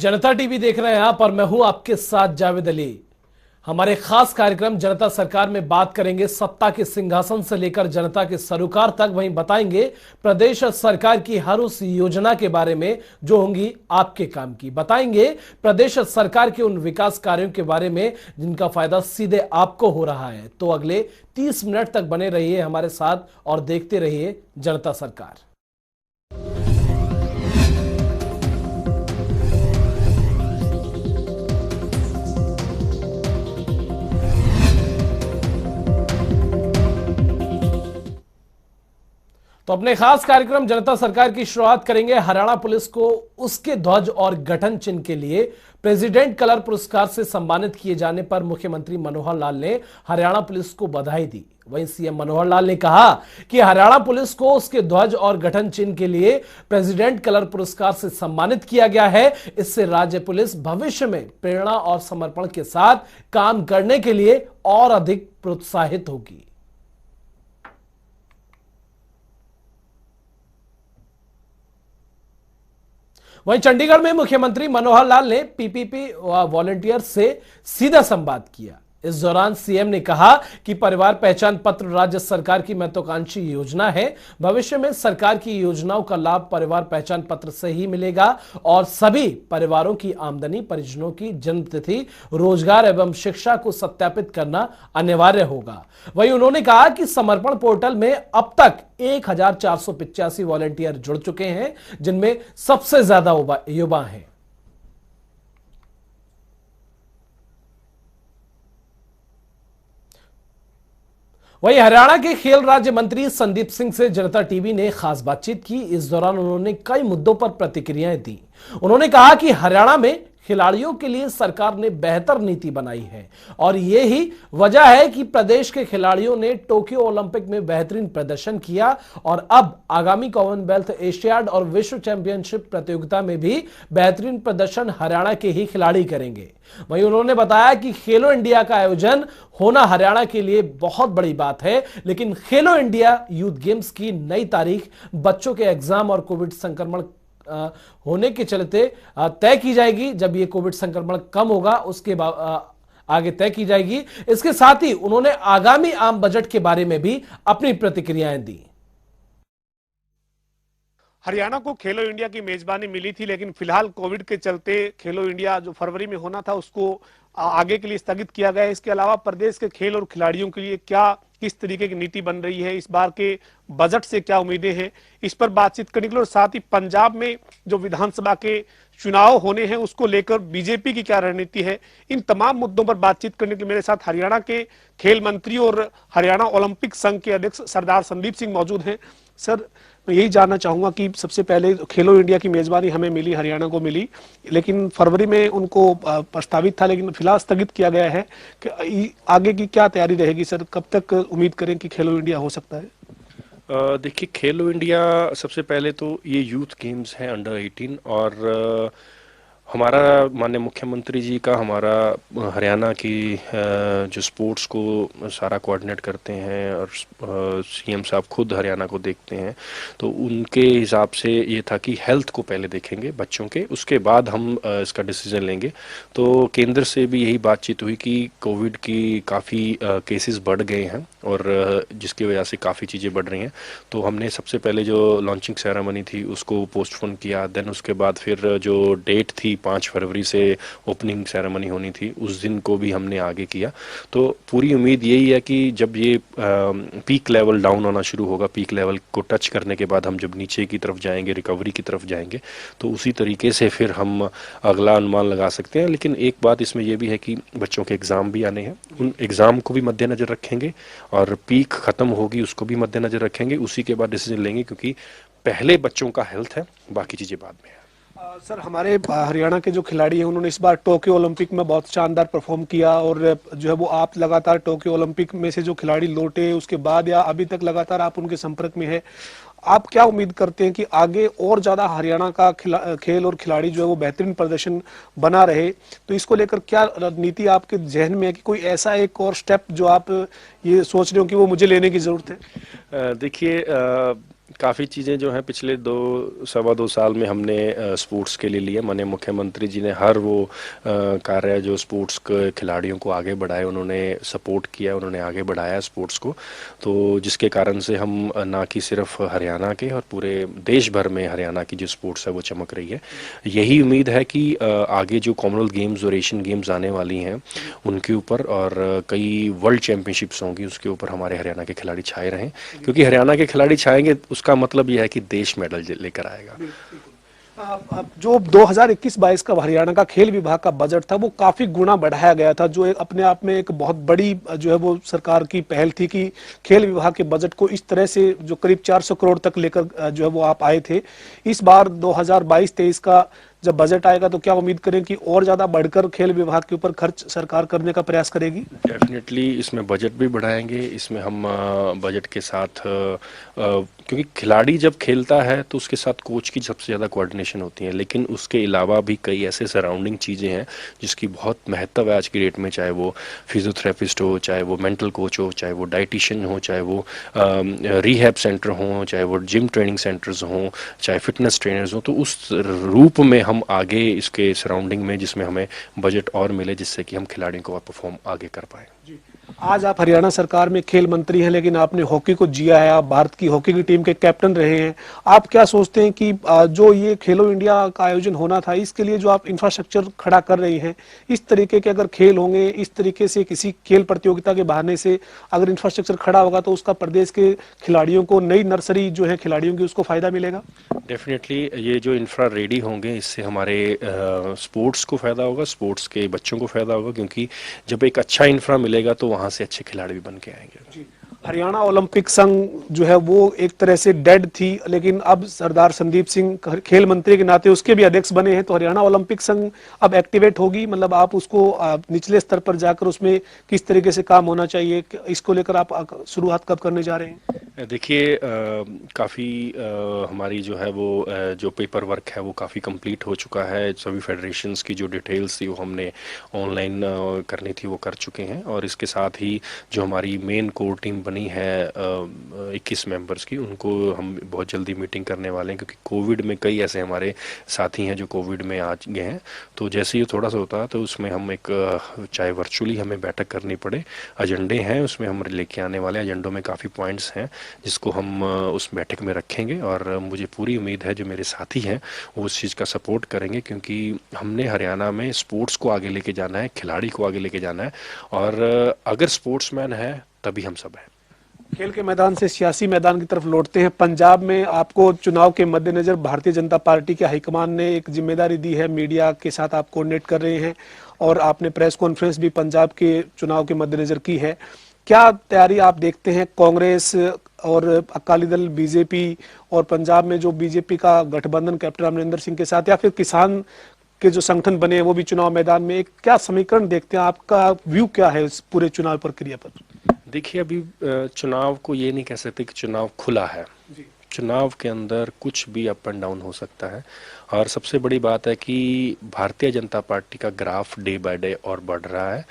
जनता TV देख रहे हैं आप और मैं हूं आपके साथ जावेद अली। हमारे खास कार्यक्रम जनता सरकार में बात करेंगे सत्ता के सिंहासन से लेकर जनता के सरोकार तक। वहीं बताएंगे प्रदेश सरकार की हर उस योजना के बारे में जो होंगी आपके काम की। बताएंगे प्रदेश सरकार के उन विकास कार्यों के बारे में जिनका फायदा सीधे आपको हो रहा है। तो अगले 30 मिनट तक बने रहिए हमारे साथ और देखते रहिए जनता सरकार। तो अपने खास कार्यक्रम जनता सरकार की शुरुआत करेंगे हरियाणा पुलिस को उसके ध्वज और गठन चिन्ह के लिए प्रेसिडेंट कलर पुरस्कार से सम्मानित किए जाने पर मुख्यमंत्री मनोहर लाल ने हरियाणा पुलिस को बधाई दी। वहीं सीएम मनोहर लाल ने कहा कि हरियाणा पुलिस को उसके ध्वज और गठन चिन्ह के लिए प्रेसिडेंट कलर पुरस्कार से सम्मानित किया गया है। इससे राज्य पुलिस भविष्य में प्रेरणा और समर्पण के साथ काम करने के लिए और अधिक प्रोत्साहित होगी। वहीं चंडीगढ़ में मुख्यमंत्री मनोहर लाल ने पीपीपी वॉलंटियर से सीधा संवाद किया। इस दौरान सीएम ने कहा कि परिवार पहचान पत्र राज्य सरकार की महत्वाकांक्षी योजना है। भविष्य में सरकार की योजनाओं का लाभ परिवार पहचान पत्र से ही मिलेगा और सभी परिवारों की आमदनी, परिजनों की जन्मतिथि, रोजगार एवं शिक्षा को सत्यापित करना अनिवार्य होगा। वहीं उन्होंने कहा कि समर्पण पोर्टल में अब तक 1485 वॉलंटियर जुड़ चुके हैं, जिनमें सबसे ज्यादा युवा हैं। वहीं हरियाणा के खेल राज्य मंत्री संदीप सिंह से जनता टीवी ने खास बातचीत की। इस दौरान उन्होंने कई मुद्दों पर प्रतिक्रियाएं दी। उन्होंने कहा कि हरियाणा में खिलाड़ियों के लिए सरकार ने बेहतर नीति बनाई है और यही वजह है कि प्रदेश के खिलाड़ियों ने टोक्यो ओलंपिक में बेहतरीन प्रदर्शन किया और अब आगामी कॉमनवेल्थ, एशियाड और विश्व चैंपियनशिप प्रतियोगिता में भी बेहतरीन प्रदर्शन हरियाणा के ही खिलाड़ी करेंगे। वहीं उन्होंने बताया कि खेलो इंडिया का आयोजन होना हरियाणा के लिए बहुत बड़ी बात है, लेकिन खेलो इंडिया यूथ गेम्स की नई तारीख बच्चों के एग्जाम और कोविड संक्रमण होने के चलते तय की जाएगी। जब ये कोविड संक्रमण कम होगा उसके आगे तय की जाएगी। इसके साथ ही उन्होंने आगामी आम बजट के बारे में भी अपनी प्रतिक्रियाएं दी। हरियाणा को खेलो इंडिया की मेजबानी मिली थी, लेकिन फिलहाल कोविड के चलते खेलो इंडिया जो फरवरी में होना था उसको आगे के लिए स्थगित किया गया है। इसके अलावा प्रदेश के खेल और खिलाड़ियों के लिए किस तरीके की नीति बन रही है, इस बार के बजट से क्या उम्मीदें हैं, इस पर बातचीत करने के लिए और साथ ही पंजाब में जो विधानसभा के चुनाव होने हैं उसको लेकर बीजेपी की क्या रणनीति है, इन तमाम मुद्दों पर बातचीत करने के लिए मेरे साथ हरियाणा के खेल मंत्री और हरियाणा ओलंपिक संघ के अध्यक्ष सरदार संदीप सिंह मौजूद हैं। सर, मैं यही जानना चाहूंगा कि सबसे पहले खेलो इंडिया की मेजबानी हमें मिली, हरियाणा को मिली, लेकिन फरवरी में उनको प्रस्तावित था, लेकिन फिलहाल स्थगित किया गया है कि आगे की क्या तैयारी रहेगी सर? कब तक उम्मीद करें कि खेलो इंडिया हो सकता है? देखिए, खेलो इंडिया सबसे पहले तो ये यूथ गेम्स हैं अंडर 18 और हमारा माननीय मुख्यमंत्री जी का हमारा हरियाणा की जो स्पोर्ट्स को सारा कोऑर्डिनेट करते हैं और सीएम साहब खुद हरियाणा को देखते हैं, तो उनके हिसाब से ये था कि हेल्थ को पहले देखेंगे बच्चों के, उसके बाद हम इसका डिसीजन लेंगे। तो केंद्र से भी यही बातचीत हुई कि कोविड की काफ़ी केसेस बढ़ गए हैं और जिसकी वजह से काफ़ी चीज़ें बढ़ रही हैं। तो हमने सबसे पहले जो लॉन्चिंग सेरेमनी थी उसको पोस्टपोन किया। देन उसके बाद फिर जो डेट थी 5 फरवरी से ओपनिंग सेरेमनी होनी थी, उस दिन को भी हमने आगे किया। तो पूरी उम्मीद यही है कि जब ये पीक लेवल डाउन होना शुरू होगा, पीक लेवल को टच करने के बाद हम जब नीचे की तरफ जाएंगे, रिकवरी की तरफ जाएंगे, तो उसी तरीके से फिर हम अगला अनुमान लगा सकते हैं। लेकिन एक बात इसमें यह भी है कि बच्चों के एग्ज़ाम भी आने हैं, उन एग्ज़ाम को भी मद्देनज़र रखेंगे और पीक ख़त्म होगी उसको भी मद्देनज़र रखेंगे, उसी के बाद डिसीजन लेंगे, क्योंकि पहले बच्चों का हेल्थ है, बाकी चीज़ें बाद में है। सर, हमारे हरियाणा के जो खिलाड़ी हैं उन्होंने इस बार टोक्यो ओलंपिक में बहुत शानदार परफॉर्म किया और जो है वो आप लगातार टोक्यो ओलंपिक में से जो खिलाड़ी लौटे उसके बाद या अभी तक लगातार आप उनके संपर्क में है, आप क्या उम्मीद करते हैं कि आगे और ज्यादा हरियाणा का खेल और खिलाड़ी जो है वो बेहतरीन प्रदर्शन बना रहे? तो इसको लेकर क्या नीति आपके जहन में है कि कोई ऐसा एक और स्टेप जो आप ये सोच रहे हो कि वो मुझे लेने की जरूरत है? देखिए, काफ़ी चीज़ें जो हैं पिछले 2 सवा 2 साल में हमने स्पोर्ट्स के लिए लिए। माननीय मुख्यमंत्री जी ने हर वो कार्य जो स्पोर्ट्स के खिलाड़ियों को आगे बढ़ाए, उन्होंने सपोर्ट किया, उन्होंने आगे बढ़ाया स्पोर्ट्स को। तो जिसके कारण से हम ना कि सिर्फ हरियाणा के और पूरे देश भर में हरियाणा की जो स्पोर्ट्स है वो चमक रही है। यही उम्मीद है कि आगे जो कॉमनवेल्थ गेम्स और एशियन गेम्स आने वाली हैं उनके ऊपर और कई वर्ल्ड चैंपियनशिप्स होंगी उसके ऊपर हमारे हरियाणा के खिलाड़ी छाए रहें, क्योंकि हरियाणा के खिलाड़ी छाएंगे उसका मतलब यह है कि देश मेडल लेकर आएगा। अब जो 2021-22 का हरियाणा का खेल विभाग का बजट था वो काफी गुना बढ़ाया गया था, जो एक अपने आप में एक बहुत बड़ी जो है वो सरकार की पहल थी कि खेल विभाग के बजट को इस तरह से जो करीब 400 करोड़ तक लेकर जो है वो आप आए थे। इस बार 2022-23 का जब बजट आएगा तो क्या उम्मीद करें कि और ज्यादा बढ़कर खेल विभाग के ऊपर खर्च सरकार करने का प्रयास करेगी? डेफिनेटली इसमें बजट भी बढ़ाएंगे। इसमें हम बजट के साथ क्योंकि खिलाड़ी जब खेलता है तो उसके साथ कोच की सबसे ज़्यादा कोऑर्डिनेशन होती है, लेकिन उसके अलावा भी कई ऐसे सराउंडिंग चीज़ें हैं जिसकी बहुत महत्व है आज की डेट में, चाहे वो फिजियोथेरेपिस्ट हो, चाहे वो मेंटल कोच हो, चाहे वो डाइटिशियन हो, चाहे वो रिहैब सेंटर हो, चाहे वो जिम ट्रेनिंग सेंटर्स हों, चाहे फिटनेस ट्रेनर्स हों। तो उस रूप में हम आगे इसके सराउंडिंग में जिसमें हमें बजट और मिले जिससे कि हम खिलाड़ियों को और परफॉर्म आगे कर पाएँ। आज आप हरियाणा सरकार में खेल मंत्री हैं, लेकिन आपने हॉकी को जिया है, आप भारत की हॉकी की टीम के कैप्टन रहे हैं। आप क्या सोचते हैं कि जो ये खेलो इंडिया का आयोजन होना था, इसके लिए जो आप इंफ्रास्ट्रक्चर खड़ा कर रही हैं, इस तरीके के अगर खेल होंगे, इस तरीके से किसी खेल प्रतियोगिता के बहाने से अगर इंफ्रास्ट्रक्चर खड़ा होगा तो उसका प्रदेश के खिलाड़ियों को, नई नर्सरी जो है खिलाड़ियों की, उसको फायदा मिलेगा? डेफिनेटली ये जो इंफ्रा रेडी होंगे इससे हमारे स्पोर्ट्स को फ़ायदा होगा, स्पोर्ट्स के बच्चों को फ़ायदा होगा, क्योंकि जब एक अच्छा इंफ्रा मिलेगा तो वहाँ से अच्छे खिलाड़ी भी बन के आएंगे। हरियाणा ओलंपिक संघ जो है वो एक तरह से डेड थी, लेकिन अब सरदार संदीप सिंह खेल मंत्री के नाते उसके भी अध्यक्ष बने हैं, तो हरियाणा ओलंपिक संघ अब एक्टिवेट होगी। मतलब आप उसको निचले स्तर पर जाकर उसमें किस तरीके से काम होना चाहिए, इसको लेकर आप शुरुआत कब करने जा रहे हैं? देखिए काफ़ी हमारी जो है वो जो पेपर वर्क है वो काफ़ी कंप्लीट हो चुका है। सभी फेडरेशंस की जो डिटेल्स थी वो हमने ऑनलाइन करनी थी वो कर चुके हैं, और इसके साथ ही जो हमारी मेन कोर टीम बनी है 21 मेंबर्स की, उनको हम बहुत जल्दी मीटिंग करने वाले हैं, क्योंकि कोविड में कई ऐसे हमारे साथी हैं जो कोविड में आ गए हैं। तो जैसे ही थोड़ा सा होता है तो उसमें हम एक चाहे वर्चुअली हमें बैठक करनी पड़े, एजेंडे हैं उसमें हम लेके आने वाले हैं। एजेंडों में काफ़ी पॉइंट्स हैं जिसको हम उस बैठक में रखेंगे, और मुझे पूरी उम्मीद है जो मेरे साथी हैं वो उस चीज़ का सपोर्ट करेंगे, क्योंकि हमने हरियाणा में स्पोर्ट्स को आगे लेके जाना है, खिलाड़ी को आगे लेके जाना है, और अगर स्पोर्ट्समैन है तभी हम सब हैं। खेल के मैदान से सियासी मैदान की तरफ लौटते हैं। पंजाब में आपको चुनाव के मद्देनजर भारतीय जनता पार्टी के हाईकमान ने एक जिम्मेदारी दी है, मीडिया के साथ आप कोऑर्डिनेट कर रहे हैं, और आपने प्रेस कॉन्फ्रेंस भी पंजाब के चुनाव के मद्देनजर की है। क्या तैयारी आप देखते हैं कांग्रेस और अकाली दल, बीजेपी, और पंजाब में जो बीजेपी का गठबंधन कैप्टन अमरिंदर सिंह के साथ, या फिर किसान के जो संगठन बने हैं वो भी चुनाव मैदान में, एक क्या समीकरण देखते हैं? आपका व्यू क्या है इस पूरे चुनाव प्रक्रिया पर? देखिए अभी चुनाव को ये नहीं कह सकते कि चुनाव खुला है। चुनाव के अंदर कुछ भी अप एंड डाउन हो सकता है, और सबसे बड़ी बात है कि भारतीय जनता पार्टी का ग्राफ डे बाय डे और बढ़ रहा है।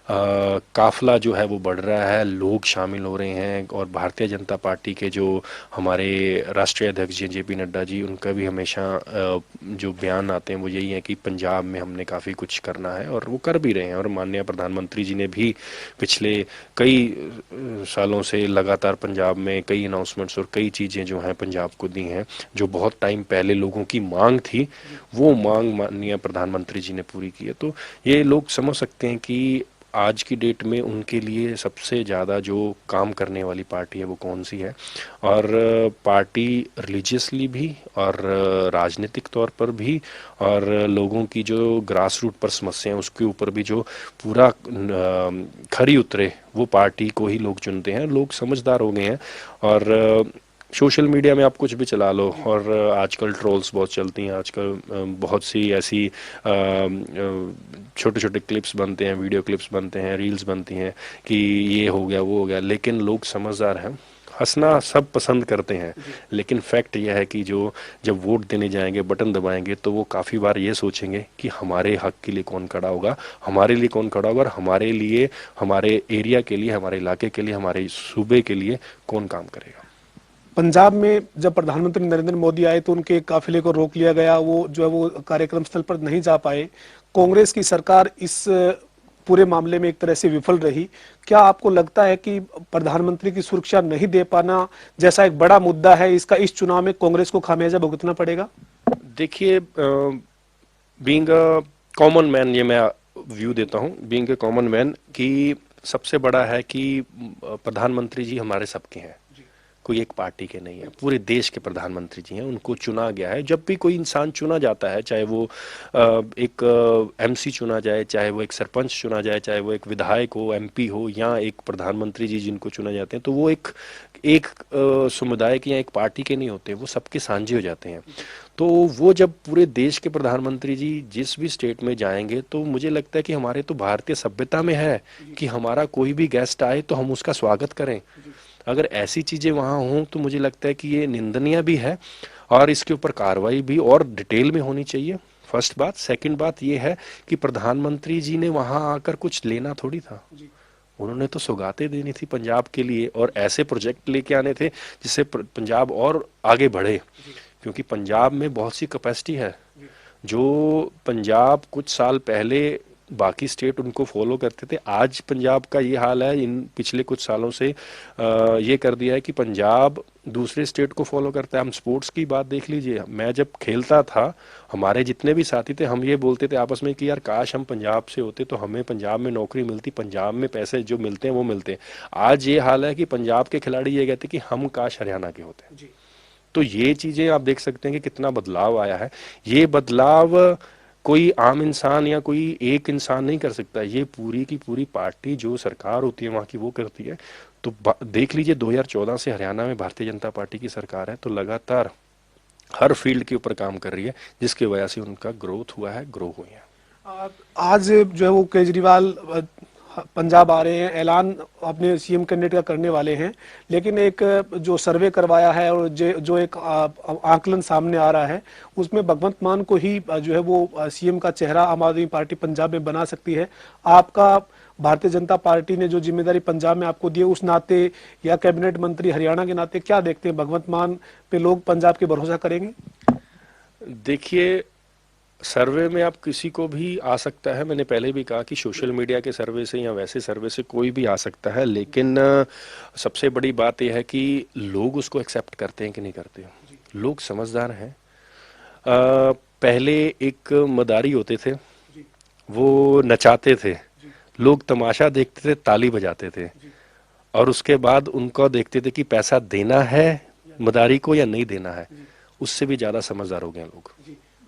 काफिला जो है वो बढ़ रहा है, लोग शामिल हो रहे हैं, और भारतीय जनता पार्टी के जो हमारे राष्ट्रीय अध्यक्ष जी जेपी नड्डा जी, उनका भी हमेशा जो बयान आते हैं वो यही है कि पंजाब में हमने काफ़ी कुछ करना है, और वो कर भी रहे हैं। और माननीय प्रधानमंत्री जी ने भी पिछले कई सालों से लगातार पंजाब में कई अनाउंसमेंट्स और कई चीज़ें जो हैं पंजाब को दी हैं, जो बहुत टाइम पहले लोगों की मांग थी, वो मांग माननीय प्रधानमंत्री जी ने पूरी की है। तो ये लोग समझ सकते हैं कि आज की डेट में उनके लिए सबसे ज़्यादा जो काम करने वाली पार्टी है वो कौन सी है, और पार्टी रिलीजियसली भी और राजनीतिक तौर पर भी, और लोगों की जो ग्रास रूट पर समस्या है उसके ऊपर भी जो पूरा खरी उतरे, वो पार्टी को ही लोग चुनते हैं। लोग समझदार हो गए हैं, और सोशल मीडिया में आप कुछ भी चला लो, और आजकल ट्रोल्स बहुत चलती हैं, आजकल बहुत सी ऐसी छोटे छोटे क्लिप्स बनते हैं, वीडियो क्लिप्स बनते हैं, रील्स बनती हैं कि ये हो गया वो हो गया, लेकिन लोग समझदार हैं। हंसना सब पसंद करते हैं, लेकिन फैक्ट यह है कि जो जब वोट देने जाएंगे, बटन दबाएंगे, तो वो काफ़ी बार ये सोचेंगे कि हमारे हक के लिए कौन खड़ा होगा, हमारे लिए कौन खड़ा होगा, और हमारे लिए, हमारे एरिया के लिए, हमारे इलाके के लिए, हमारे सूबे के लिए कौन काम करेगा। पंजाब में जब प्रधानमंत्री नरेंद्र मोदी आए तो उनके काफिले को रोक लिया गया, वो जो है वो कार्यक्रम स्थल पर नहीं जा पाए। कांग्रेस की सरकार इस पूरे मामले में एक तरह से विफल रही। क्या आपको लगता है कि प्रधानमंत्री की सुरक्षा नहीं दे पाना जैसा एक बड़ा मुद्दा है, इसका इस चुनाव में कांग्रेस को खामियाजा भुगतना पड़ेगा? देखिए, बीइंग अ कॉमन मैन, ये मैं व्यू देता हूँ बीइंग अ कॉमन मैन, कि सबसे बड़ा है कि प्रधानमंत्री जी हमारे सबके हैं, कोई एक पार्टी के नहीं है, पूरे देश के प्रधानमंत्री जी हैं, उनको चुना गया है। जब भी कोई इंसान चुना जाता है, चाहे वो एक एमसी चुना जाए, चाहे वो एक सरपंच चुना जाए, चाहे वो एक विधायक हो, एमपी हो, या एक प्रधानमंत्री जी जिनको चुना जाते हैं, तो वो एक एक समुदाय के या एक पार्टी के नहीं होते, वो सबके साझे हो जाते हैं। तो वो जब पूरे देश के प्रधानमंत्री जी जिस भी स्टेट में जाएंगे, तो मुझे लगता है कि हमारे तो भारतीय सभ्यता में है कि हमारा कोई भी गेस्ट आए तो हम उसका स्वागत करें। अगर ऐसी चीजें वहां हों तो मुझे लगता है कि ये निंदनीय भी है और इसके ऊपर कार्रवाई भी और डिटेल में होनी चाहिए। फर्स्ट बात। सेकंड बात ये है कि प्रधानमंत्री जी ने वहां आकर कुछ लेना थोड़ी था, उन्होंने तो सौगातें देनी थी पंजाब के लिए और ऐसे प्रोजेक्ट लेके आने थे जिससे पंजाब और आगे बढ़े, क्योंकि पंजाब में बहुत सी कैपेसिटी है। जो पंजाब कुछ साल पहले बाकी स्टेट उनको फॉलो करते थे, आज पंजाब का ये हाल है, इन पिछले कुछ सालों से ये कर दिया है कि पंजाब दूसरे स्टेट को फॉलो करता है। हम स्पोर्ट्स की बात देख लीजिए, मैं जब खेलता था, हमारे जितने भी साथी थे, हम ये बोलते थे आपस में कि यार काश हम पंजाब से होते तो हमें पंजाब में नौकरी मिलती, पंजाब में पैसे जो मिलते हैं वो मिलते। आज ये हाल है कि पंजाब के खिलाड़ी ये कहते कि हम काश हरियाणा के होते। तो ये चीजें आप देख सकते हैं कि कितना बदलाव आया है। ये बदलाव कोई आम इंसान या कोई एक इंसान नहीं कर सकता, ये पूरी की पूरी पार्टी जो सरकार होती है वहाँ की वो करती है। तो देख लीजिए 2014 से हरियाणा में भारतीय जनता पार्टी की सरकार है, तो लगातार हर फील्ड के ऊपर काम कर रही है, जिसकी वजह से उनका ग्रोथ हुआ है, ग्रो हुई है। आज जो है वो केजरीवाल पंजाब आ रहे हैं, ऐलान अपने सीएम कैंडिडेट का करने वाले हैं, लेकिन एक जो सर्वे करवाया है और जो एक आकलन सामने आ रहा है, उसमें भगवंत मान को ही जो है वो सीएम का चेहरा आम आदमी पार्टी पंजाब में बना सकती है। आपका भारतीय जनता पार्टी ने जो जिम्मेदारी पंजाब में आपको दी है, उस नाते या कैबिनेट मंत्री हरियाणा के नाते क्या देखते हैं, भगवंत मान पे लोग पंजाब के भरोसा करेंगे? देखिए, सर्वे में आप किसी को भी आ सकता है, मैंने पहले भी कहा कि सोशल मीडिया के सर्वे से या वैसे सर्वे से कोई भी आ सकता है, लेकिन सबसे बड़ी बात यह है कि लोग उसको एक्सेप्ट करते हैं कि नहीं करते। लोग समझदार हैं। पहले एक मदारी होते थे, वो नचाते थे, लोग तमाशा देखते थे, ताली बजाते थे, और उसके बाद उनको देखते थे कि पैसा देना है मदारी को या नहीं देना है। उससे भी ज्यादा समझदार हो गए लोग।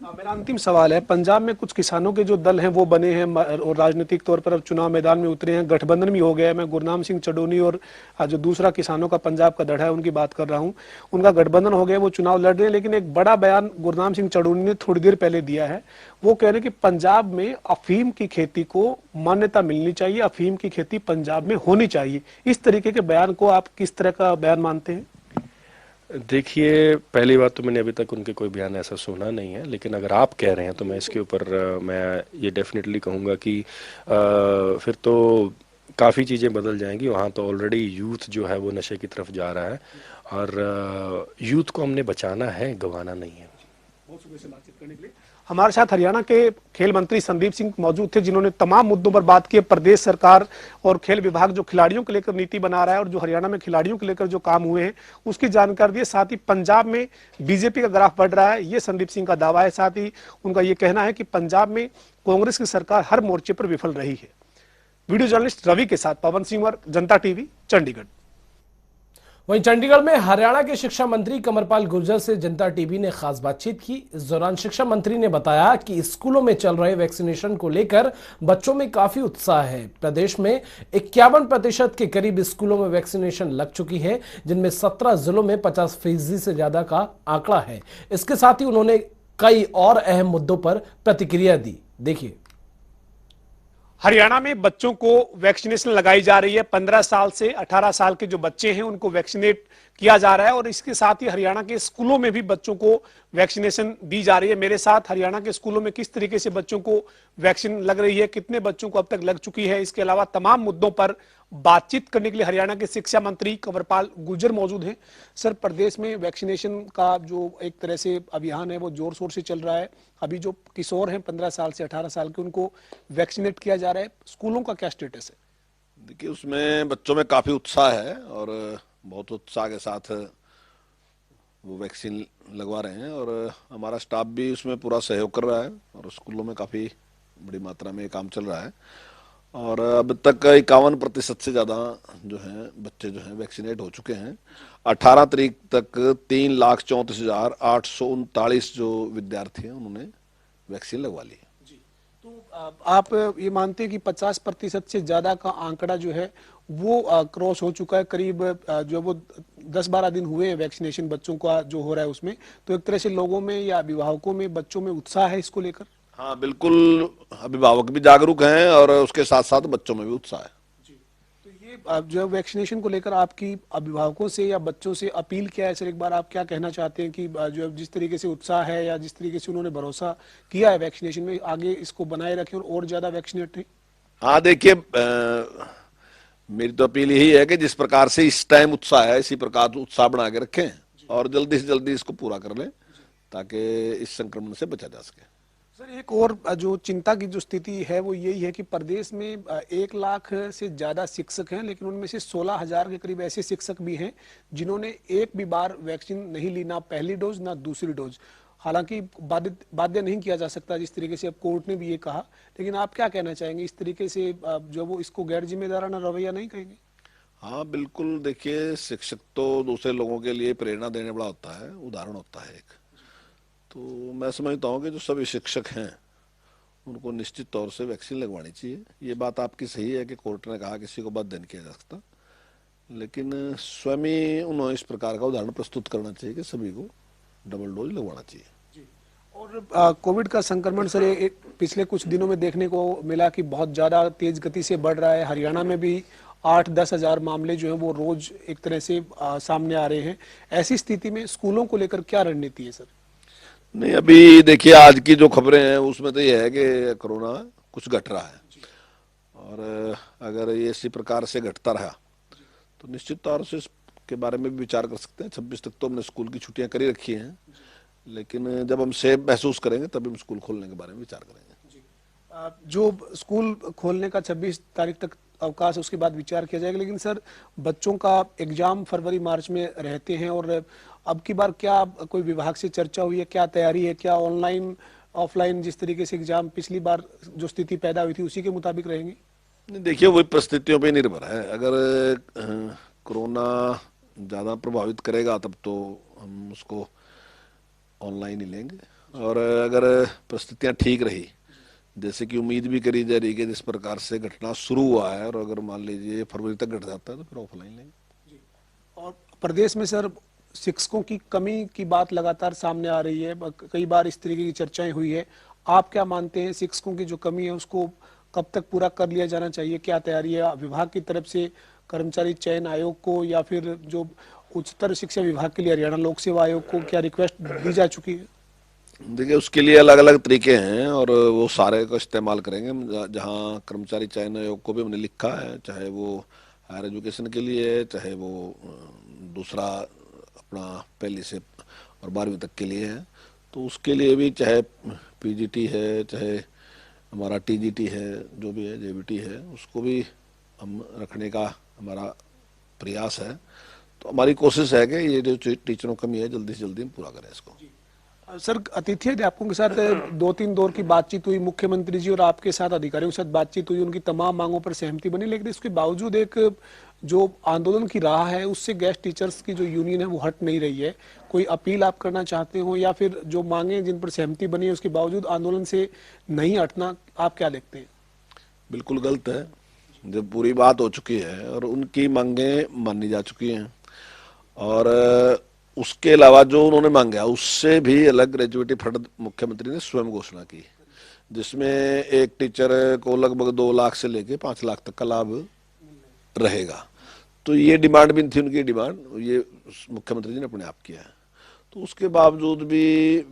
मेरा अंतिम सवाल है, पंजाब में कुछ किसानों के जो दल हैं वो बने हैं और राजनीतिक तौर पर अब चुनाव मैदान में उतरे हैं, गठबंधन भी हो गया है। मैं गुरनाम सिंह चडोनी और जो दूसरा किसानों का पंजाब का धड़ा है उनकी बात कर रहा हूं, उनका गठबंधन हो गया, वो चुनाव लड़ रहे हैं। लेकिन एक बड़ा बयान गुरनाम सिंह चडोनी ने थोड़ी देर पहले दिया है, वो कह रहे हैं कि पंजाब में अफीम की खेती को मान्यता मिलनी चाहिए, अफीम की खेती पंजाब में होनी चाहिए। इस तरीके के बयान को आप किस तरह का बयान मानते हैं? देखिए, पहली बात तो मैंने अभी तक उनके कोई बयान ऐसा सुना नहीं है, लेकिन अगर आप कह रहे हैं तो मैं इसके ऊपर मैं ये डेफिनेटली कहूँगा कि फिर तो काफ़ी चीज़ें बदल जाएंगी। वहाँ तो ऑलरेडी यूथ जो है वो नशे की तरफ जा रहा है, और यूथ को हमने बचाना है, गंवाना नहीं है। बहुत शुक्रिया से बातचीत करने के लिए। हमारे साथ हरियाणा के खेल मंत्री संदीप सिंह मौजूद थे, जिन्होंने तमाम मुद्दों पर बात की। प्रदेश सरकार और खेल विभाग जो खिलाड़ियों को लेकर नीति बना रहा है और जो हरियाणा में खिलाड़ियों को लेकर जो काम हुए हैं उसकी जानकारी दी। साथ ही पंजाब में बीजेपी का ग्राफ बढ़ रहा है, ये संदीप सिंह का दावा है। साथ ही उनका ये कहना है कि पंजाब में कांग्रेस की सरकार हर मोर्चे पर विफल रही है। वीडियो जर्नलिस्ट रवि के साथ पवन सिंह और जनता टीवी, चंडीगढ़। वहीं चंडीगढ़ में हरियाणा के शिक्षा मंत्री कंवरपाल गुर्जर से जनता टीवी ने खास बातचीत की। इस दौरान शिक्षा मंत्री ने बताया कि स्कूलों में चल रहे वैक्सीनेशन को लेकर बच्चों में काफी उत्साह है। प्रदेश में 51% के करीब स्कूलों में वैक्सीनेशन लग चुकी है, जिनमें 17 जिलों में 50% से ज्यादा का आंकड़ा है। इसके साथ ही उन्होंने कई और अहम मुद्दों पर प्रतिक्रिया दी। देखिए, हरियाणा में बच्चों को वैक्सीनेशन लगाई जा रही है। 15 साल से 18 साल के जो बच्चे हैं उनको वैक्सीनेट किया जा रहा है और इसके साथ ही हरियाणा के स्कूलों में भी बच्चों को वैक्सीनेशन दी जा रही है। मेरे साथ हरियाणा के स्कूलों में किस तरीके से बच्चों को वैक्सीन लग रही है, कितने बच्चों को अब तक लग चुकी है, इसके अलावा तमाम मुद्दों पर बातचीत करने के लिए हरियाणा के शिक्षा मंत्री कंवरपाल गुर्जर मौजूद हैं। सर, प्रदेश में वैक्सीनेशन का जो एक तरह से अभियान है वो जोर शोर से चल रहा है। अभी जो किशोर हैं 15 साल से 18 साल के, उनको वैक्सीनेट किया जा रहा है। स्कूलों का क्या स्टेटस है? देखिए, उसमें बच्चों में काफी उत्साह है और बहुत उत्साह के साथ वो वैक्सीन लगवा रहे हैं और हमारा स्टाफ भी उसमें पूरा सहयोग कर रहा है और स्कूलों में काफी बड़ी मात्रा में काम चल रहा है और अब तक 51% से ज्यादा जो है बच्चे जो हैं वैक्सीनेट हो चुके हैं। 18 तारीख तक 3,34,839 जो विद्यार्थी हैं उन्होंने वैक्सीन लगवा ली। तो आप ये मानते हैं कि 50% से ज्यादा का आंकड़ा जो है वो क्रॉस हो चुका है? करीब जो वो 10-12 दिन हुए हैं वैक्सीनेशन बच्चों का जो हो रहा है उसमें, तो एक तरह से लोगों में या अभिभावकों में, बच्चों में उत्साह है इसको लेकर? हाँ बिल्कुल, अभिभावक भी जागरूक हैं और उसके साथ साथ बच्चों में भी उत्साह है। तो ये जो वैक्सीनेशन को लेकर आपकी अभिभावकों से या बच्चों से अपील क्या है? सर, एक बार आप क्या कहना चाहते हैं कि जो जिस तरीके से उत्साह है या जिस तरीके से उन्होंने भरोसा किया है वैक्सीनेशन में, आगे इसको बनाए रखें और ज्यादा वैक्सीनेट हैं? हाँ देखिए, मेरी तो अपील यही है कि जिस प्रकार से इस टाइम उत्साह है इसी प्रकार उत्साह बना के रखें और जल्दी से जल्दी इसको पूरा कर लें ताकि इस संक्रमण से बचा जा सके। सर, एक और जो चिंता की जो स्थिति है वो यही है कि प्रदेश में 1 लाख से ज्यादा शिक्षक हैं, लेकिन उनमें से 16,000 के करीब ऐसे शिक्षक भी हैं जिन्होंने एक भी बार वैक्सीन नहीं ली, ना पहली डोज ना दूसरी डोज। हालांकि बाध्य नहीं किया जा सकता जिस तरीके से अब कोर्ट ने भी ये कहा, लेकिन आप क्या कहना चाहेंगे इस तरीके से जो वो इसको गैर जिम्मेदाराना रवैया नहीं कहेंगे? हाँ बिल्कुल, देखिए शिक्षक तो दूसरे लोगों के लिए प्रेरणा देने वाला होता है, उदाहरण होता है एक। तो मैं समझता हूँ कि जो सभी शिक्षक हैं उनको निश्चित तौर से वैक्सीन लगवानी चाहिए। ये बात आपकी सही है कि कोर्ट ने कहा किसी को बाध्य नहीं किया जा सकता, लेकिन स्वयं ही उन्होंने इस प्रकार का उदाहरण प्रस्तुत करना चाहिए कि सभी को डबल डोज लगवाना चाहिए। और कोविड का संक्रमण सर पिछले कुछ दिनों में देखने को मिला कि बहुत ज्यादा तेज गति से बढ़ रहा है। हरियाणा में भी 8-10 हजार मामले जो हैं वो रोज एक तरह से सामने आ रहे हैं। ऐसी स्थिति में स्कूलों को लेकर क्या रणनीति है सर? नहीं, अभी देखिए आज की जो खबरें हैं उसमें तो ये है कि कोरोना कुछ घट रहा है और अगर ये इसी प्रकार से घटता रहा तो निश्चित तौर से इसके बारे में भी विचार कर सकते हैं। 26 तक तो हमने स्कूल की छुट्टियां करी रखी हैं, लेकिन जब हम सेफ महसूस करेंगे तभी हम स्कूल खोलने के बारे में विचार करेंगे। जो स्कूल खोलने का 26 तारीख तक अवकाश है उसके बाद विचार किया जाएगा, लेकिन सर बच्चों का एग्जाम फरवरी-मार्च में रहते हैं और अब की बार क्या कोई विभाग से चर्चा हुई है, क्या तैयारी है, क्या ऑनलाइन ऑफलाइन जिस तरीके से एग्जाम पिछली बार जो स्थिति पैदा हुई थी उसी के मुताबिक रहेंगे? देखिए, वही परिस्थितियों पे निर्भर है। अगर कोरोना ज़्यादा प्रभावित करेगा तब तो हम उसको ऑनलाइन ही लेंगे और अगर परिस्थितियां ठीक रही, जैसे कि उम्मीद भी करी जा रही है कि जिस प्रकार से घटना शुरू हुआ है और अगर मान लीजिए फरवरी तक घट जाता है तो फिर ऑफलाइन लेंगे। और प्रदेश में सर शिक्षकों की कमी की बात लगातार सामने आ रही है, कई बार इस तरीके की चर्चाएं हुई है। आप क्या मानते हैं शिक्षकों की जो कमी है उसको कब तक पूरा कर लिया जाना चाहिए? क्या तैयारी है विभाग की तरफ से, कर्मचारी चयन आयोग को या फिर जो उच्चतर शिक्षा विभाग के लिए हरियाणा लोक सेवा आयोग को क्या रिक्वेस्ट दी जा चुकी है? देखिए, उसके लिए अलग अलग तरीके हैं और वो सारे का इस्तेमाल करेंगे। जहाँ कर्मचारी चयन आयोग को भी हमने लिखा है, चाहे वो हायर एजुकेशन के लिए है, चाहे वो दूसरा अपना पहली से और 12वीं तक के लिए है, तो उसके लिए भी चाहे पीजीटी है, चाहे हमारा टीजीटी है, जो भी है जेबीटी है, उसको भी हम रखने का हमारा प्रयास है। तो हमारी कोशिश है कि ये जो टीचरों की कमी है जल्दी से जल्दी हम पूरा करें इसको। सर, अतिथि अध्यापकों के साथ 2-3 दौर की बातचीत हुई, मुख्यमंत्री जी और आपके साथ अधिकारियों के साथ बातचीत हुई, उनकी तमाम मांगों पर सहमति बनी, लेकिन इसके बावजूद एक जो आंदोलन की राह है उससे गेस्ट टीचर्स की जो यूनियन है वो हट नहीं रही है। कोई अपील आप करना चाहते हो या फिर जो मांगे जिन पर सहमति बनी है उसके बावजूद आंदोलन से नहीं हटना, आप क्या देखते हैं? बिल्कुल गलत है। जब पूरी बात हो चुकी है और उनकी मांगे मानी जा चुकी हैं और उसके अलावा जो उन्होंने मांगा उससे भी अलग ग्रेजुएटी फंड मुख्यमंत्री ने स्वयं घोषणा की, जिसमें एक टीचर को लगभग 2 लाख से लेके 5 लाख तक का लाभ रहेगा। तो ये डिमांड भी थी उनकी डिमांड, ये मुख्यमंत्री जी ने अपने आप किया है। तो उसके बावजूद भी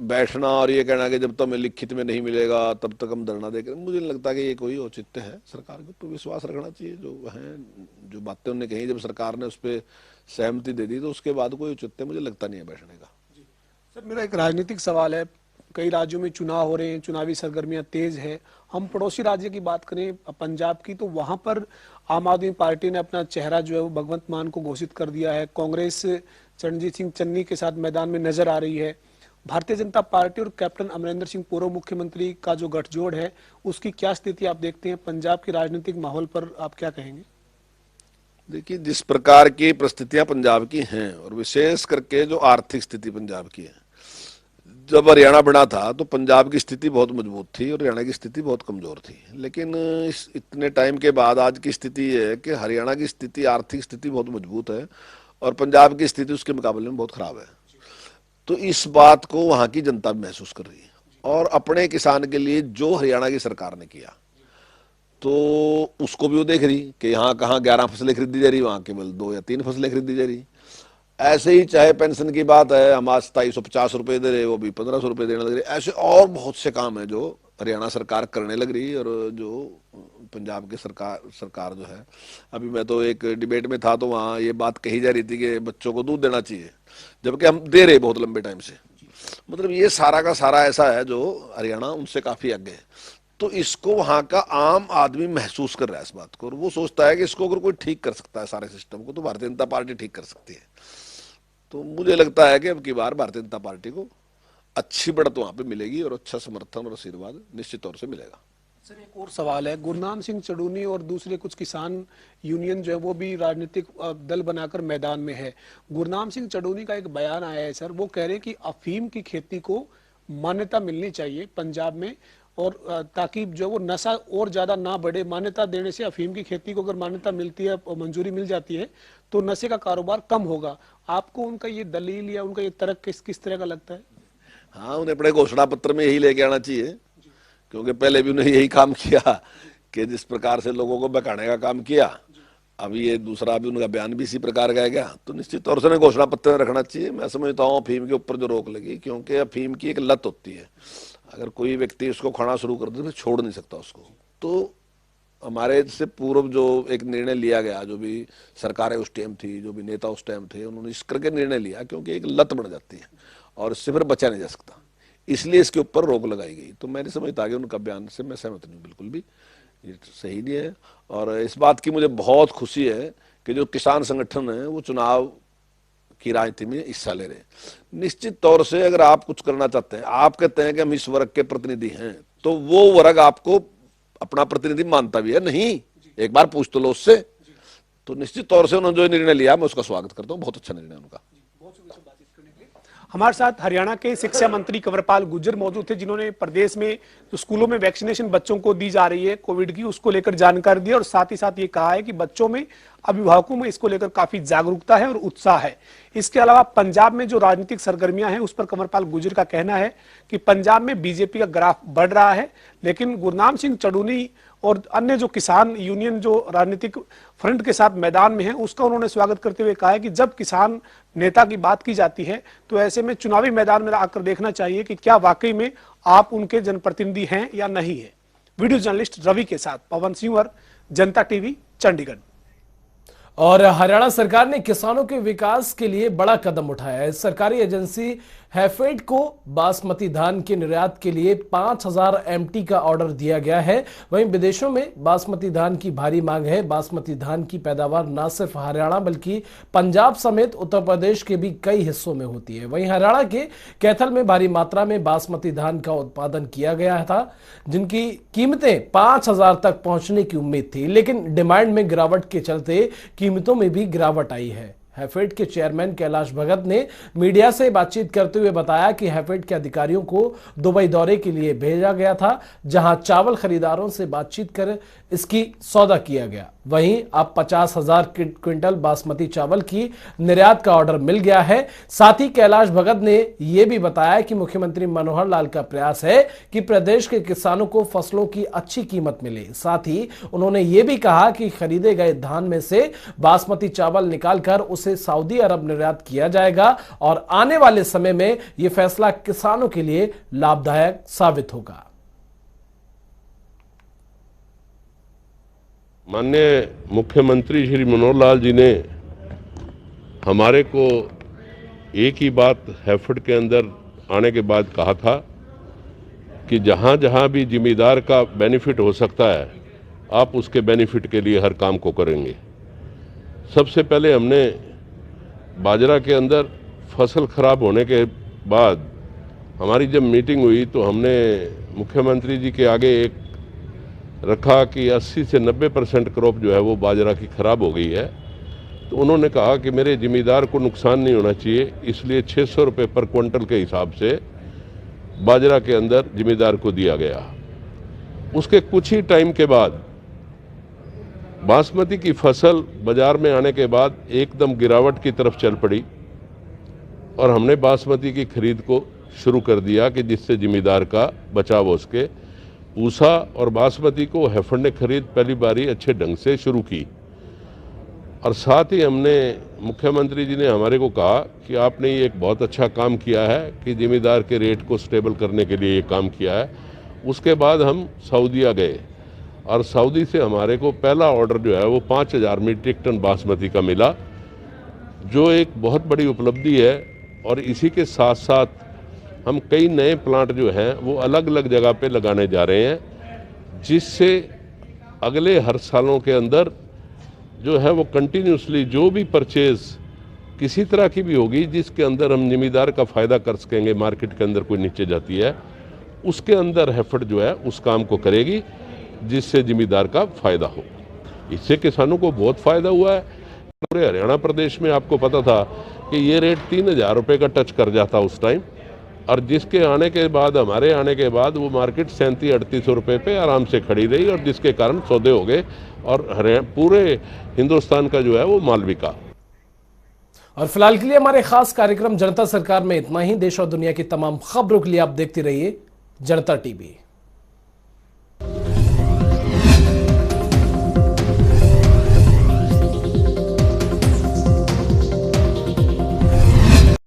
बैठना और ये कहना कि जब तक हमें लिखित में नहीं मिलेगा तब तक हम धरना देकर, मुझे नहीं लगता कि ये कोई औचित्य है। सरकार के ऊपर विश्वास रखना चाहिए। जो है, जो बातें उन्होंने कही, जब सरकार ने उस पर सहमति दे दी तो उसके बाद कोई औचित्य मुझे लगता नहीं है बैठने का। सर, मेरा एक राजनीतिक सवाल है। कई राज्यों में चुनाव हो रहे हैं, चुनावी सरगर्मियां तेज है। हम पड़ोसी राज्य की बात करें पंजाब की, तो वहां पर आम आदमी पार्टी ने अपना चेहरा जो है वो भगवंत मान को घोषित कर दिया है। कांग्रेस चरणजीत सिंह चन्नी के साथ मैदान में नजर आ रही है। भारतीय जनता पार्टी और कैप्टन अमरिंदर सिंह पूर्व मुख्यमंत्री का जो गठजोड़ है, उसकी क्या स्थिति आप देखते हैं? पंजाब के राजनीतिक माहौल पर आप क्या कहेंगे? देखिए, जिस प्रकार की परिस्थितियां पंजाब की हैं और विशेष करके जो आर्थिक स्थिति पंजाब की है, जब हरियाणा बना था तो पंजाब की स्थिति बहुत मजबूत थी और हरियाणा की स्थिति बहुत कमजोर थी। लेकिन इस इतने टाइम के बाद आज की स्थिति ये है कि हरियाणा की स्थिति, आर्थिक स्थिति बहुत मजबूत है और पंजाब की स्थिति उसके मुकाबले में बहुत खराब है। तो इस बात को वहां की जनता भी महसूस कर रही है और अपने किसान के लिए जो हरियाणा की सरकार ने किया तो उसको भी वो देख रही कि यहाँ कहाँ 11 फसलें खरीदी जा रही, वहां केवल 2 या 3 फसलें खरीदी जा रही। ऐसे ही चाहे पेंशन की बात है, हम आज 2750 रुपये दे रहे, वो भी 1500 रुपये देने लग रही। ऐसे और बहुत से काम है जो हरियाणा सरकार करने लग रही और जो पंजाब की सरकार जो है, अभी मैं तो एक डिबेट में था तो वहाँ ये बात कही जा रही थी कि बच्चों को दूध देना चाहिए, जबकि हम दे रहे बहुत लंबे टाइम से। मतलब ये सारा का सारा ऐसा है जो हरियाणा उनसे काफी आगे है। तो इसको वहां का आम आदमी महसूस कर रहा है इस बात को, और वो सोचता है कि इसको अगर कोई ठीक कर सकता है सारे सिस्टम को तो भारतीय जनता पार्टी ठीक कर सकती है। तो मुझे लगता है कि अब की बार भारतीय जनता पार्टी को अच्छी बढ़त वहां पे मिलेगी और अच्छा समर्थन और आशीर्वाद निश्चित तौर से मिलेगा। सर, एक और सवाल है। गुरनाम सिंह चढ़ूनी और दूसरे कुछ किसान यूनियन जो है वो भी राजनीतिक दल बनाकर मैदान में है। गुरनाम सिंह चढ़ूनी का एक बयान आया है सर, वो कह रहे हैं कि अफीम की खेती को मान्यता मिलनी चाहिए पंजाब में, और ताकि जो वो नशा और ज्यादा ना बढ़े। मान्यता देने से अफीम की खेती को अगर मान्यता मिलती है और मंजूरी मिल जाती है तो नशे का कारोबार कम होगा। आपको उनका ये दलील या उनका ये तर्क किस तरह का लगता है? हाँ, उन्हें अपने घोषणा पत्र में यही लेके आना चाहिए, क्योंकि पहले भी उन्हें यही काम किया कि जिस प्रकार से लोगों को बहकाने का काम किया, अभी ये दूसरा भी उनका बयान भी इसी प्रकार का गया। तो निश्चित तौर से घोषणा पत्र में रखना चाहिए। मैं समझता हूँ अफीम के ऊपर जो रोक लगी, क्योंकि अफीम की एक लत होती है, अगर कोई व्यक्ति उसको खाना शुरू कर दे तो छोड़ नहीं सकता उसको। तो हमारे से पूर्व जो एक निर्णय लिया गया, जो भी सरकारें उस टाइम थी, जो भी नेता उस टाइम थे, उन्होंने इस करके निर्णय लिया क्योंकि एक लत बन जाती है और इससे फिर बचा नहीं जा सकता, इसलिए इसके ऊपर रोक लगाई गई। तो मैं नहीं समझता कि उनका बयान से मैं सहमत नहीं, बिल्कुल भी ये सही नहीं है। और इस बात की मुझे बहुत खुशी है कि जो किसान संगठन है वो चुनाव की राजनीति में हिस्सा ले रहे हैं। निश्चित तौर से अगर आप कुछ करना चाहते हैं, आप कहते हैं कि हम इस वर्ग के प्रतिनिधि हैं, तो वो वर्ग आपको अपना प्रतिनिधि मानता भी है नहीं, एक बार पूछ तो लो उससे। तो निश्चित तौर से उन्होंने जो निर्णय लिया मैं उसका स्वागत करता हूँ, बहुत अच्छा निर्णय उनका। हमारे साथ हरियाणा के शिक्षा मंत्री कंवरपाल गुर्जर मौजूद थे, जिन्होंने प्रदेश में जो स्कूलों में वैक्सीनेशन बच्चों को दी जा रही है कोविड की, उसको लेकर जानकारी दी और साथ ही साथ ये कहा है कि बच्चों में, अभिभावकों में इसको लेकर काफी जागरूकता है और उत्साह है। इसके अलावा पंजाब में जो राजनीतिक सरगर्मियां हैं उस पर कंवरपाल गुर्जर का कहना है कि पंजाब में बीजेपी का ग्राफ बढ़ रहा है, लेकिन गुरनाम सिंह चढ़ूनी और अन्य जो किसान यूनियन जो राजनीतिक फ्रंट के साथ मैदान में है, उसका उन्होंने स्वागत करते हुए कहा है कि जब किसान नेता की बात की जाती है तो ऐसे में चुनावी मैदान में आकर देखना चाहिए कि क्या वाकई में आप उनके जनप्रतिनिधि हैं या नहीं है। वीडियो जर्नलिस्ट रवि के साथ पवन सिंह, जनता टीवी, चंडीगढ़। और हरियाणा सरकार ने किसानों के विकास के लिए बड़ा कदम उठाया है। सरकारी एजेंसी हैफेड को बासमती धान के निर्यात के लिए 5000 MT का ऑर्डर दिया गया है। वहीं विदेशों में बासमती धान की भारी मांग है। बासमती धान की पैदावार न सिर्फ हरियाणा बल्कि पंजाब समेत उत्तर प्रदेश के भी कई हिस्सों में होती है। वहीं हरियाणा के कैथल में भारी मात्रा में बासमती धान का उत्पादन किया गया था, जिनकी कीमतें 5000 तक पहुंचने की उम्मीद थी, लेकिन डिमांड में गिरावट के चलते कीमतों में भी गिरावट आई है। हैफेड के चेयरमैन कैलाश भगत ने मीडिया से बातचीत करते हुए बताया कि हैफेड के अधिकारियों को दुबई दौरे के लिए भेजा गया था, जहां चावल खरीदारों से बातचीत कर इसकी सौदा किया गया। वहीं अब 50,000 क्विंटल बासमती चावल की निर्यात का ऑर्डर मिल गया है। साथ ही कैलाश भगत ने यह भी बताया कि मुख्यमंत्री मनोहर लाल का प्रयास है कि प्रदेश के किसानों को फसलों की अच्छी कीमत मिले। साथ ही उन्होंने यह भी कहा कि खरीदे गए धान में से बासमती चावल निकालकर उसे सऊदी अरब निर्यात किया जाएगा और आने वाले समय में यह फैसला किसानों के लिए लाभदायक साबित होगा। माननीय मुख्यमंत्री श्री मनोहर लाल जी ने हमारे को एक ही बात हैफेड के अंदर आने के बाद कहा था कि जहाँ जहाँ भी जिम्मेदार का बेनिफिट हो सकता है आप उसके बेनिफिट के लिए हर काम को करेंगे। सबसे पहले हमने बाजरा के अंदर फसल खराब होने के बाद हमारी जब मीटिंग हुई तो हमने मुख्यमंत्री जी के आगे एक रखा कि 80 से 90% क्रॉप जो है वो बाजरा की खराब हो गई है। तो उन्होंने कहा कि मेरे जिम्मेदार को नुकसान नहीं होना चाहिए, इसलिए 600 रुपये पर क्विंटल के हिसाब से बाजरा के अंदर जिम्मेदार को दिया गया। उसके कुछ ही टाइम के बाद बासमती की फसल बाजार में आने के बाद एकदम गिरावट की तरफ चल पड़ी और हमने बासमती की खरीद को शुरू कर दिया कि जिससे जिम्मेदार का बचाव हो सके। पूसा और बासमती को हैफेड ने खरीद पहली बारी अच्छे ढंग से शुरू की और साथ ही हमने मुख्यमंत्री जी ने हमारे को कहा कि आपने ये एक बहुत अच्छा काम किया है कि जिम्मेदार के रेट को स्टेबल करने के लिए ये काम किया है। उसके बाद हम सऊदीया गए और सऊदी से हमारे को पहला ऑर्डर जो है वो 5,000 मीट्रिक टन बासमती का मिला, जो एक बहुत बड़ी उपलब्धि है। और इसी के साथ साथ हम कई नए प्लांट जो हैं वो अलग अलग जगह पे लगाने जा रहे हैं, जिससे अगले हर सालों के अंदर जो है वो कंटिन्यूसली जो भी परचेज किसी तरह की भी होगी जिसके अंदर हम जिम्मेदार का फ़ायदा कर सकेंगे, मार्केट के अंदर कोई नीचे जाती है, उसके अंदर हैफेड जो है उस काम को करेगी जिससे जिम्मेदार का फ़ायदा हो। इससे किसानों को बहुत फ़ायदा हुआ है। पूरे हरियाणा प्रदेश में आपको पता था कि ये रेट 3,000 रुपये का टच कर जाता उस टाइम, और जिसके आने के बाद हमारे आने के बाद वो मार्केट 3700-3800 रुपये पे आराम से खड़ी रही और जिसके कारण सौदे हो गए और पूरे हिंदुस्तान का जो है वो माल बिका। और फिलहाल के लिए हमारे खास कार्यक्रम जनता सरकार में इतना ही। देश और दुनिया की तमाम खबरों के लिए आप देखते रहिए जनता टीवी।